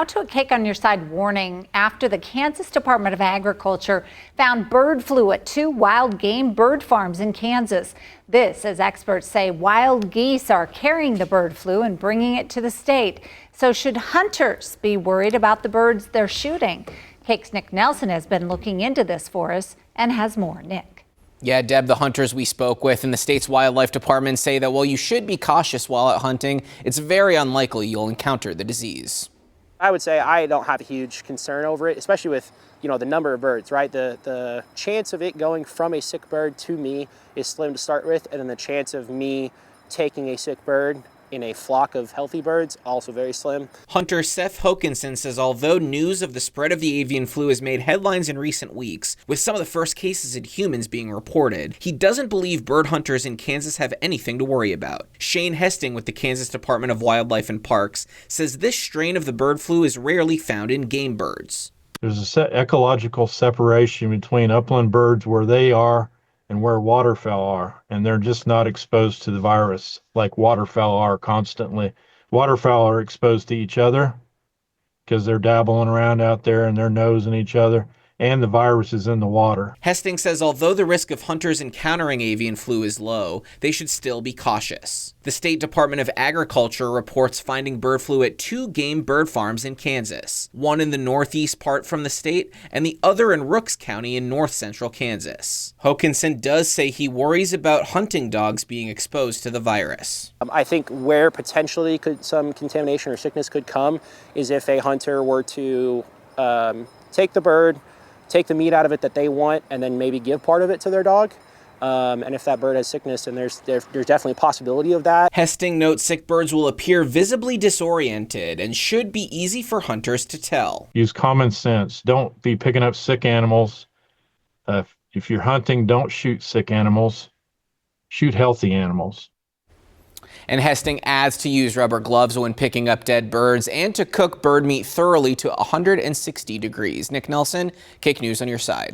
to a Cake on Your Side warning after the Kansas Department of Agriculture found bird flu at 2 wild game bird farms in Kansas. This, as experts say, wild geese are carrying the bird flu and bringing it to the state. So should hunters be worried about the birds they're shooting? Cake's Nick Nelson has been looking into this for us and has more. Nick. Yeah, Deb, the hunters we spoke with in the state's wildlife department say that while you should be cautious while out hunting, it's very unlikely you'll encounter the disease. I would say I don't have a huge concern over it, especially with, the number of birds, right? The chance of it going from a sick bird to me is slim to start with, and then the chance of me taking a sick bird in a flock of healthy birds, also very slim. Hunter Seth Hokinson says although news of the spread of the avian flu has made headlines in recent weeks, with some of the first cases in humans being reported, he doesn't believe bird hunters in Kansas have anything to worry about. Shane Hesting with the Kansas Department of Wildlife and Parks says this strain of the bird flu is rarely found in game birds. There's an ecological separation between upland birds where they are and where waterfowl are, and they're just not exposed to the virus like waterfowl are constantly. Waterfowl are exposed to each other because they're dabbling around out there and they're nosing each other, and the virus is in the water. Hesting says although the risk of hunters encountering avian flu is low, they should still be cautious. The State Department of Agriculture reports finding bird flu at 2 game bird farms in Kansas, one in the northeast part from the state and the other in Rooks County in north central Kansas. Hokinson does say he worries about hunting dogs being exposed to the virus. I think where potentially some contamination or sickness could come is if a hunter were to take the bird, take the meat out of it that they want, and then maybe give part of it to their dog. And if that bird has sickness, then there's definitely a possibility of that. Hesting notes sick birds will appear visibly disoriented and should be easy for hunters to tell. Use common sense. Don't be picking up sick animals. If you're hunting, don't shoot sick animals. Shoot healthy animals. And Hesting adds to use rubber gloves when picking up dead birds and to cook bird meat thoroughly to 160 degrees. Nick Nelson, Cake News on your side.